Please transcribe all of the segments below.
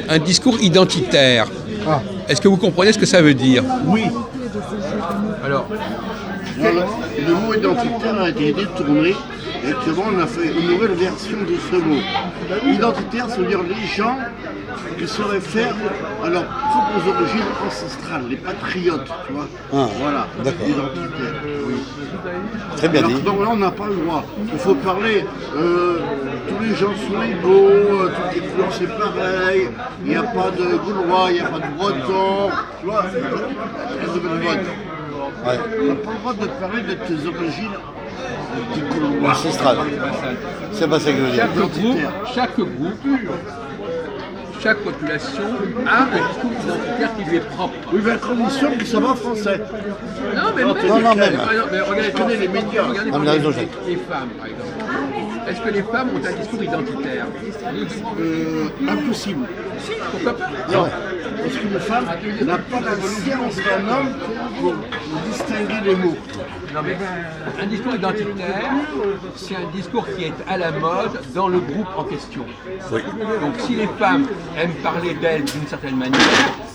Un discours identitaire. Ah. Est-ce que vous comprenez ce que ça veut dire? Oui. Alors, Le mot identitaire a été détourné et actuellement on a fait une nouvelle version de ce mot. Identitaire, ça veut dire les gens qui se réfèrent à leurs propres origines ancestrales, les patriotes, tu vois. Ah, voilà, d'accord. identitaire. Oui. Très bien Alors, dit. donc là, on n'a pas le droit. Il faut parler, tous les gens sont égaux, toutes les couleurs c'est pareil, il n'y a pas de Gaulois, il n'y a pas de Bretons, tu vois, les nouvelles votes. Ouais. On n'a pas le droit de parler de tes origines du Gaulois. Ancestral. C'est pas ça que je veux dire. chaque population a un discours identitaire qui lui est propre. Oui, mais à condition que ça va français. Non, mais Non, même. mais regardez, Tenez les médias. regardez Ah, mais il a raison, Jacques. les femmes, par exemple. Est-ce que les femmes ont un discours identitaire? Impossible. Si, pourquoi pas? Non, parce qu'une femme n'a pas la science d'un homme pour distinguer les mots. Non, mais un discours identitaire, c'est un discours qui est à la mode dans le groupe en question. Oui. Donc si les femmes aiment parler d'elles d'une certaine manière,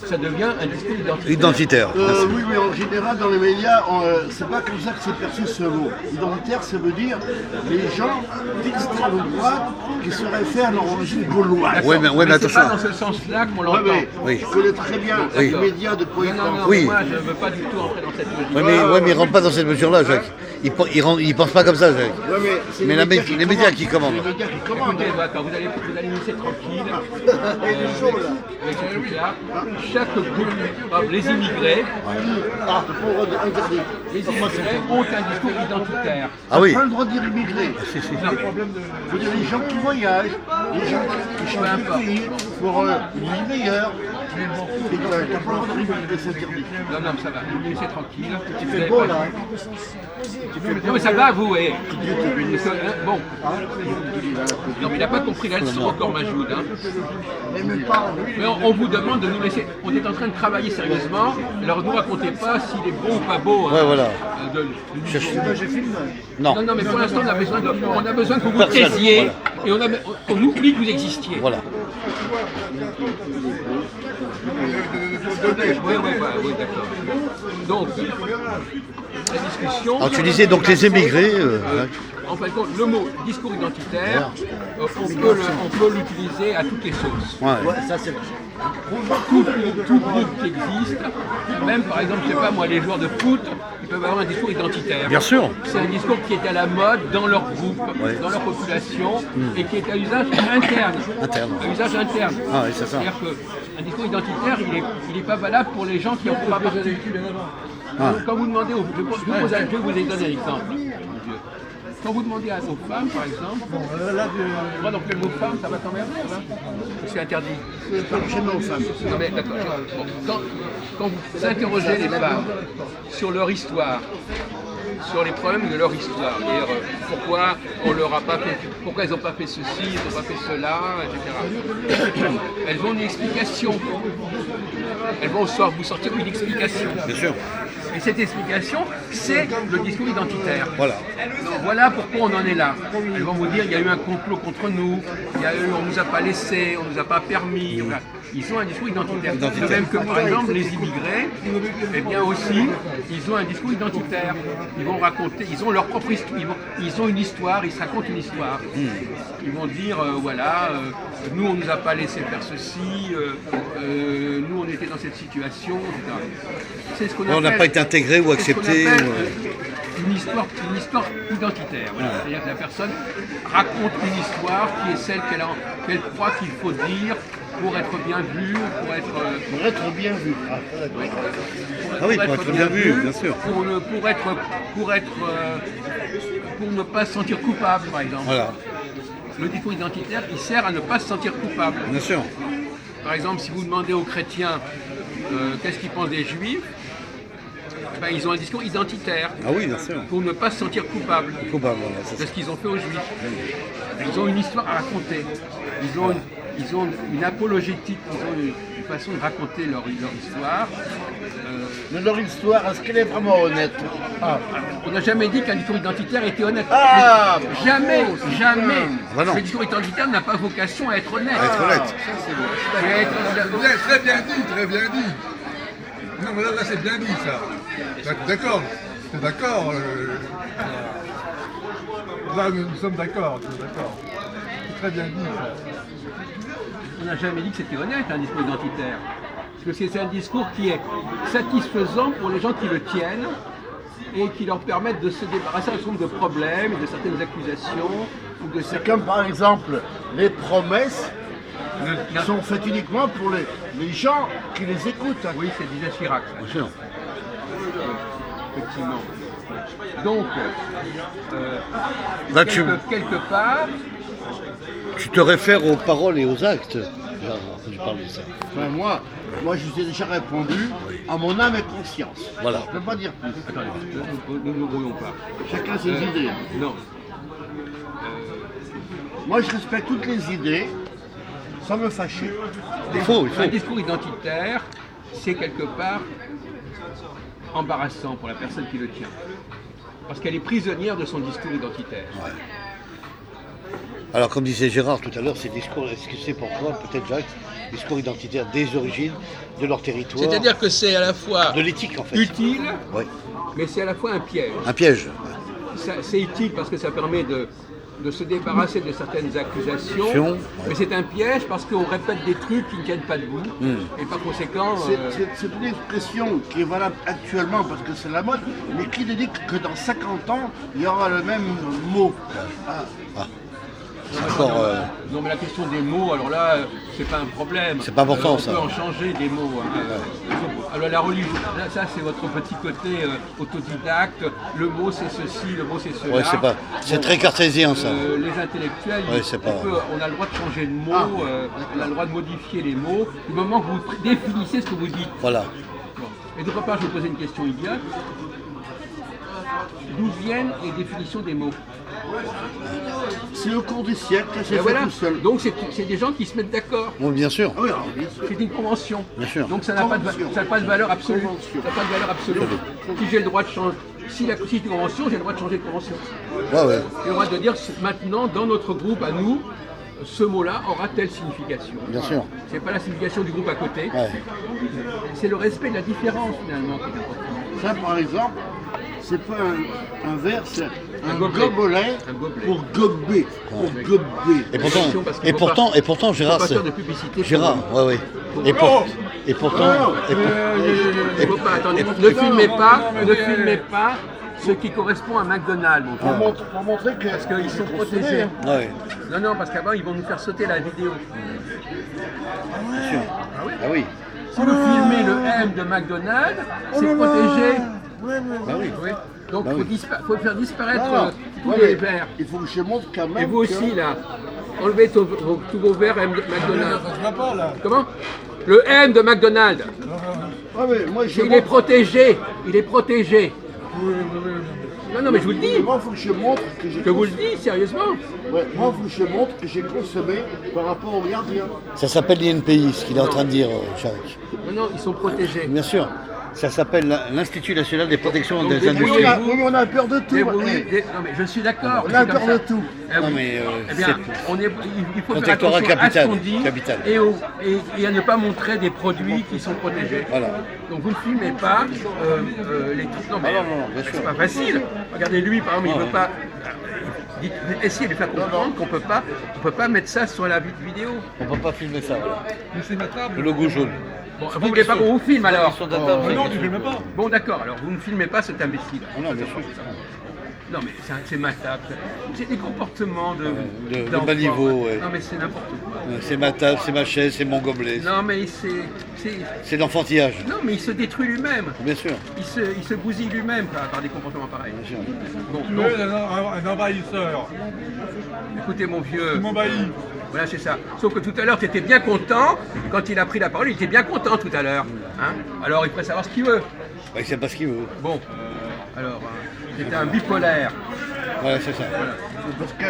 ça devient un discours identitaire. Identitaire. Merci. Oui, mais en général, dans les médias, c'est pas comme ça que c'est perçu ce mot. Identitaire, ça veut dire les gens d'extrême droite qui se réfèrent à leur origine gauloise. Oui, mais C'est attention. pas dans ce sens-là qu'on Ouais, l'entend. mais Oui. je connais très bien Oui. les médias de quoi ils Non, non, pensent. Oui. moi je ne veux pas du tout entrer dans cette logique. Ouais, mais il rentre pas dans cette mesure-là, Jacques. Il pense pas comme ça, Jacques. Ouais, mais c'est Mais les médias qui commandent. Les médias qui commandent. Écoutez, d'accord, vous allez nous laisser tranquille. Avec ce truc-là. Chaque groupe, les immigrés, Ah, pour interdit. les immigrés ont un discours identitaire. Ah oui. Pas le droit de dire immigré. Faut dire les gens qui voyagent, les gens qui changent de pays pour une vie meilleure. Et t'as pas le droit de dire immigré, c'est interdit. Non, non, ça va, vous nous laissez tranquille. Tu fais beau là. Non, mais ça va, vous, Bon. Non, mais il n'a pas compris la leçon encore, Majoud. Hein. Mais on vous demande de nous laisser. On est en train de travailler sérieusement. Alors ne nous racontez pas s'il est beau ou pas beau. Hein, Ouais, voilà. J'ai filmé. Non. Non, non, mais pour l'instant, on a besoin que vous vous Personne, taisiez et on oublie que vous existiez. Voilà. Oui, d'accord. Donc, la discussion. Alors tu disais donc les émigrés. En fin de compte, le mot discours identitaire, on peut l'utiliser à toutes les sauces. Ouais. Ça c'est Tout groupe qui existe, même par exemple, je sais pas moi, les joueurs de foot, ils peuvent avoir un discours identitaire. Bien sûr. C'est un discours qui est à la mode dans leur groupe, Ouais. dans leur population, et qui est à usage interne. Interne. À usage interne. Ah oui, c'est ça. C'est-à-dire qu'un discours identitaire, il n'est pas valable pour les gens qui en font pas partie. Ah. Quand vous demandez aux... Je vais vous donner un exemple. Mon Dieu. Quand vous demandez aux femmes, par exemple, moi, donc le mot femme, ça va t'emmerder, hein. C'est interdit. jamais aux femmes. Non mais d'accord. Bon, quand vous interrogez les femmes sur leur histoire, sur les problèmes de leur histoire, c'est-à-dire pourquoi on leur a pas fait, pourquoi elles n'ont pas fait ceci, ils n'ont pas fait cela, etc. Elles ont une explication. Elles vont vous sortir une explication. Bien sûr. Et cette explication, c'est le discours identitaire. Voilà. Voilà pourquoi on en est là. Elles vont vous dire il y a eu un complot contre nous, on nous a pas laissé, on nous a pas permis. Voilà. Ils ont un discours identitaire. De même que par exemple les immigrés, eh bien aussi, ils ont un discours identitaire. Ils vont raconter, ils ont leur propre histoire, ils ont une histoire, ils se racontent une histoire. Ils vont dire nous on nous a pas laissé faire ceci, nous on était dans cette situation, etc. C'est ce qu'on On n'a appelle- pas été intégré ou c'est ce qu'on accepté. appelle, une histoire identitaire. Voilà. C'est-à-dire que la personne raconte une histoire qui est celle qu'elle croit qu'il faut dire pour être bien vu, pour être bien vu. Ah oui, pour être bien vu, bien sûr. Pour ne pas se sentir coupable, par exemple. Voilà. Le discours identitaire, il sert à ne pas se sentir coupable. Bien sûr. Par exemple, si vous demandez aux chrétiens qu'est-ce qu'ils pensent des juifs, ben, ils ont un discours identitaire Ah oui, bien sûr. pour ne pas se sentir coupable Coupable, voilà, c'est de ça. ce qu'ils ont fait aux juifs. Ils ont une histoire à raconter. Ils ont une apologétique, ils ont une façon de raconter leur histoire Mais leur histoire, est-ce qu'elle est vraiment honnête? On n'a jamais dit qu'un discours identitaire était honnête. Ah, Mais jamais, jamais. bah non. Le discours identitaire n'a pas vocation à être honnête. Être honnête. Et être- Vous avez très bien dit, très bien dit. Non, mais là c'est bien dit ça. D'accord, c'est d'accord. Là, nous sommes d'accord, c'est très bien dit ça. On n'a jamais dit que c'était honnête, un discours identitaire. Parce que c'est un discours qui est satisfaisant pour les gens qui le tiennent et qui leur permettent de se débarrasser d'un certain nombre de problèmes, de certaines accusations. Ou de c'est certains... comme par exemple les promesses qui sont faites uniquement pour les gens qui les écoutent. Oui, c'est disait Chirac, ça, Bien sûr. effectivement. Donc, Là, tu, quelque part, tu te réfères aux paroles et aux actes. Genre, quand tu parles de ça. Enfin, moi, je vous ai déjà répondu à mon âme et conscience. Voilà. Je ne peux pas dire plus. attendez, ne nous brouillons pas. Chacun ses idées. Non, Moi, je respecte toutes les idées sans me fâcher. Il faut. un discours identitaire, c'est quelque part embarrassant pour la personne qui le tient. Parce qu'elle est prisonnière de son discours identitaire. Alors, comme disait Gérard tout à l'heure, ces discours, est-ce que c'est pour toi, peut-être Jacques, discours identitaires des origines, de leur territoire, C'est-à-dire que c'est à la fois de l'éthique en fait. utile, Oui. mais c'est à la fois un piège. Un piège. C'est utile parce que ça permet de se débarrasser de certaines accusations, mais c'est un piège parce qu'on répète des trucs qui ne tiennent pas debout, et par conséquent... C'est une expression qui est valable actuellement parce que c'est la mode, mais qui dit que dans 50 ans, il y aura le même mot. C'est encore. Non mais la question des mots, alors là, c'est pas un problème. C'est pas important, on ça. peut en changer des mots. Hein. Alors la religion, là, ça c'est votre petit côté autodidacte. Le mot c'est ceci, le mot c'est cela. Ouais, c'est très cartésien ça. Les intellectuels, Ouais, c'est pas- on a le droit de changer de mots, on a le droit de modifier les mots, du moment que vous définissez ce que vous dites. Voilà. Bon. Et d'autre part, je vais vous poser une question idiote. D'où viennent les définitions des mots? C'est au cours des siècles, c'est Et fait voilà. tout seul. Donc c'est des gens qui se mettent d'accord. Bon, bien sûr. Ah oui, alors, bien sûr. C'est une convention. Bien sûr. Donc ça n'a pas, pas de valeur absolue. Convention. Ça n'a pas de valeur absolue. Si j'ai le droit de changer, si c'est une convention, j'ai le droit de changer de convention. Ouais. J'ai le droit de dire maintenant, dans notre groupe, à nous, ce mot-là aura telle signification. Bien sûr. C'est pas la signification du groupe à côté. Ouais. C'est le respect de la différence finalement qui est important. Ça, par exemple, c'est pas un verre, c'est un gobelet. gobelet Un gobelet. pour gober. Pour gober. Et pourtant, Attention, parce qu'il et faut pourtant, pas- et pourtant, Gérard, pas c'est. faire de publicité. Gérard, ouais. Et pourtant, et pour- Il faut pas, attendez, ne filmez pas ce qui correspond à McDonald's. mon frère. Pour montrer que. Parce qu'ils sont protégés. ouais, Non, parce qu'avant, ils vont nous faire sauter la vidéo. bien sûr. Ah oui. Si vous filmez le M de McDonald's, c'est protégé. Bah oui. Oui. Donc, Bah il oui. faut faire disparaître tous Ouais, les mais verres. il faut que je montre quand même. Et vous aussi, là, enlevez tous vos verres M de McDonald's. Ça se voit pas là. Comment? Le M de McDonald's, Ah, mais moi, je il est protégé. Il est protégé. Non, mais je vous le dis. Moi, il faut que je montre que j'ai. Je vous le dis, sérieusement. Ouais, moi, il faut que je montre que j'ai consommé par rapport au gardien. Ça s'appelle l'INPI, ce qu'il est en train de dire, Jacques. Non, ils sont protégés. Bien sûr. Ça s'appelle l'Institut national des protections Donc, des des Oui, industries. mais on a peur de tout. Non, mais je suis d'accord. On a c'est comme peur ça. de tout. Eh Non, oui. mais, Eh bien, il faut faire protectorat attention à ce capital, qu'on dit capital. et à ne pas montrer des produits qui sont protégés. Voilà. Donc vous ne filmez pas les trucs. Non, mais non, bien sûr. c'est pas facile. Regardez lui, par exemple, il ne veut pas. Essayez de lui faire comprendre qu'on ne peut pas mettre ça sur la vidéo. On peut pas filmer ça, voilà. Mais c'est ma table. Le logo jaune. Bon, vous ne voulez pas qu'on vous filme alors? Sur data, Mais non, tu filmes pas. Bon, d'accord, alors vous ne filmez pas cet imbécile. Non, bien sûr. Non, mais c'est ma table. C'est des comportements de d'enfants. bas niveau, ouais. Non, mais c'est n'importe quoi. C'est ma table, c'est ma chaise, c'est mon gobelet. Non, mais C'est l'enfantillage. non, mais il se détruit lui-même. Bien sûr. Il se bousille lui-même par des comportements pareils. Bien sûr. Bon, Tu donc, es un envahisseur. écoutez mon vieux. Tu m'envahis. Voilà, c'est ça. Sauf que tout à l'heure, tu étais bien content. Quand il a pris la parole, il était bien content tout à l'heure. Hein, alors, il pourrait savoir ce qu'il veut. Bah, il sait pas ce qu'il veut. Bon, alors, c'était un bipolaire. Voilà, c'est ça. Voilà. C'est parce que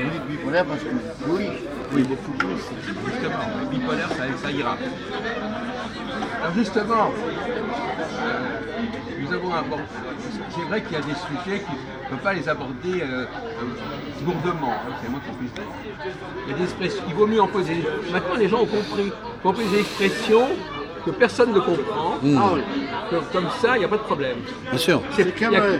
vous dites bipolaire parce que oui, Oui, beaucoup plus. Justement, bipolaire, ça ira. Alors justement, nous avons abordé. C'est vrai qu'il y a des sujets qu'on ne peut pas les aborder lourdement, hein, c'est moi qui puisse dire. Il y a des expressions, il vaut mieux en poser. Maintenant, les gens ont compris des expressions que personne ne comprend. Ah oui. Comme ça, il n'y a pas de problème. Bien sûr. Il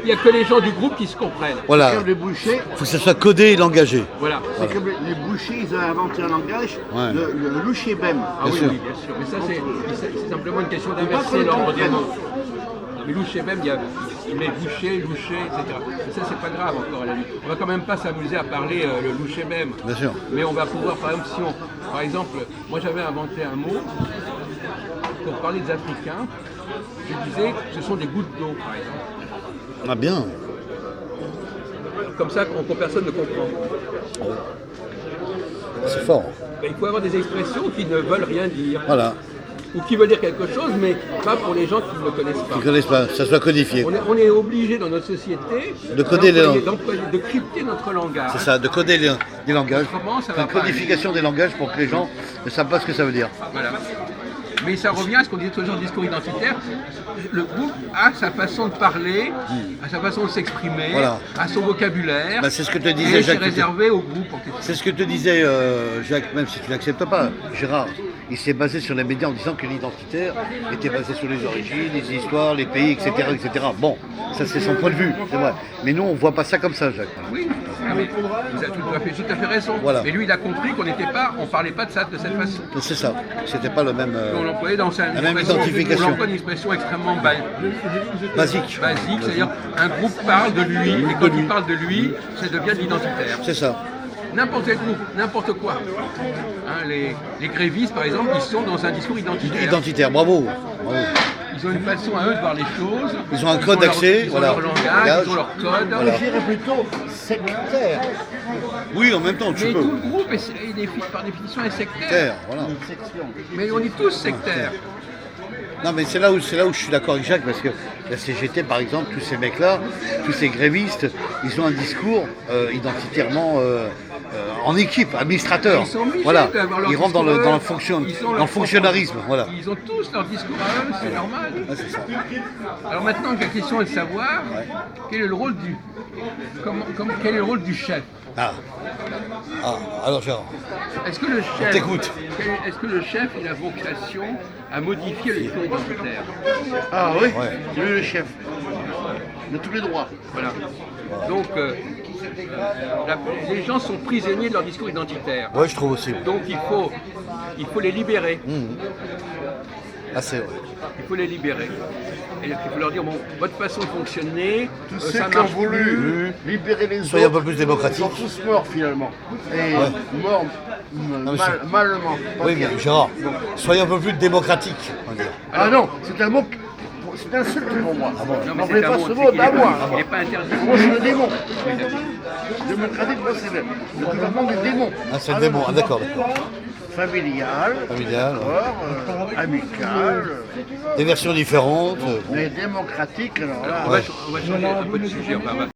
n'y a que les gens du groupe qui se comprennent. Voilà. comme les bouchers, Il faut que ça soit codé et langagé. Voilà. c'est comme les bouchers, ils ont inventé un langage, Ouais. le louchébem. Ah oui, sûr. oui, bien sûr. Mais ça, c'est simplement une question d'inverser l'ordre des mots. Mais loucher même, il y a boucher, loucher, etc. Mais ça, c'est pas grave encore à la limite. On va quand même pas s'amuser à parler le loucher même. Bien sûr. Mais on va pouvoir, par exemple, par exemple, moi j'avais inventé un mot pour parler des Africains. Je disais, ce sont des gouttes d'eau, par exemple. Ah bien. Comme ça, que personne ne comprend. C'est fort. Ben, il faut avoir des expressions qui ne veulent rien dire. Voilà. Ou qui veulent dire quelque chose, mais pas pour les gens qui ne le connaissent pas. Ils ne connaissent pas, ça soit codifié. On est obligé dans notre société De coder les langues. de crypter notre langage. C'est ça, de coder les langages. Autrement, ça va Une pas codification des langages pour que les gens ne savent pas ce que ça veut dire. Voilà. Mais ça revient à ce qu'on disait toujours, le discours identitaire. Le groupe a sa façon de parler, a sa façon de s'exprimer, Voilà. a son vocabulaire. Bah, c'est ce que te et disait c'est Jacques. réservé au groupe. En quelque sorte. C'est ce que te disait Jacques, même si tu n'acceptes pas, Gérard. Il s'est basé sur les médias en disant que l'identitaire était basé sur les origines, les histoires, les pays, etc. etc. Bon, ça c'est son point de vue, c'est vrai. Mais nous, on ne voit pas ça comme ça, Jacques. Oui, ah, mais vous avez tout à fait raison. Voilà. Mais lui, il a compris qu'on ne parlait pas de ça de cette façon. C'est ça, c'était pas le même... On l'employait dans la même identification. On emploie une expression extrêmement basique. basique, c'est-à-dire un groupe parle de lui, et quand il parle de lui, ça devient de l'identitaire. C'est ça. N'importe quel groupe, n'importe quoi. Hein, les grévistes, par exemple, ils sont dans un discours identitaire. Identitaire, bravo. Bravo. Ils ont une façon à eux de voir les choses. Ils ont un code d'accès, Ils ont voilà. leur langage, ils ont leur code. Voilà. Je dirais plutôt sectaire. Oui, en même temps, tu Mais peux. tout le groupe, par définition, est sectaire. Terre, voilà. Mais on est tous sectaires. Non, mais c'est là où je suis d'accord avec Jacques, parce que la CGT, par exemple, tous ces mecs-là, tous ces grévistes, ils ont un discours identitairement en équipe, administrateur. Ils sont obligés Voilà, d'avoir leur ils rentrent dans le, discours à dans eux. le, fonction, Ils ont dans leur le fonctionnarisme. propre- Voilà. Ils ont tous leur discours à eux, c'est normal. Ouais, c'est ça. Alors maintenant, la question est de savoir quel est le rôle quel est le rôle du chef. Ah, alors Gérard, Est-ce que le chef, t'écoute. Est-ce que le chef a la vocation à modifier le discours identitaire? Ah oui, Ouais. c'est lui le chef. Il a tous les droits. Voilà. Donc, les gens sont prisonniers de leur discours identitaire. ouais, je trouve aussi. Donc, il faut les libérer. Ah, c'est vrai. Il faut les libérer. Et il faut leur dire, bon, votre façon de fonctionner, Tous ça ceux qui ont marche voulu plus. libérer les Soyez un autres, peu plus démocratique. ils sont tous morts finalement. Et morts mais malement. Oui, mais Gérard, soyez un peu plus démocratique, on va dire. Ah non, c'est un mot, c'est insulte pour moi. Non, mais N'en c'est voulez un pas mot, ce c'est mot qu'il est à moi. pas- il n'est pas interdit. Moi, je suis le démon. Démocratique, moi, c'est le gouvernement des démons. Ah, c'est le démon, ah, d'accord. Familial, Familial, ouais. amical, Des versions différentes. mais démocratique, alors là. On va changer un peu de sujet. Enfin, on va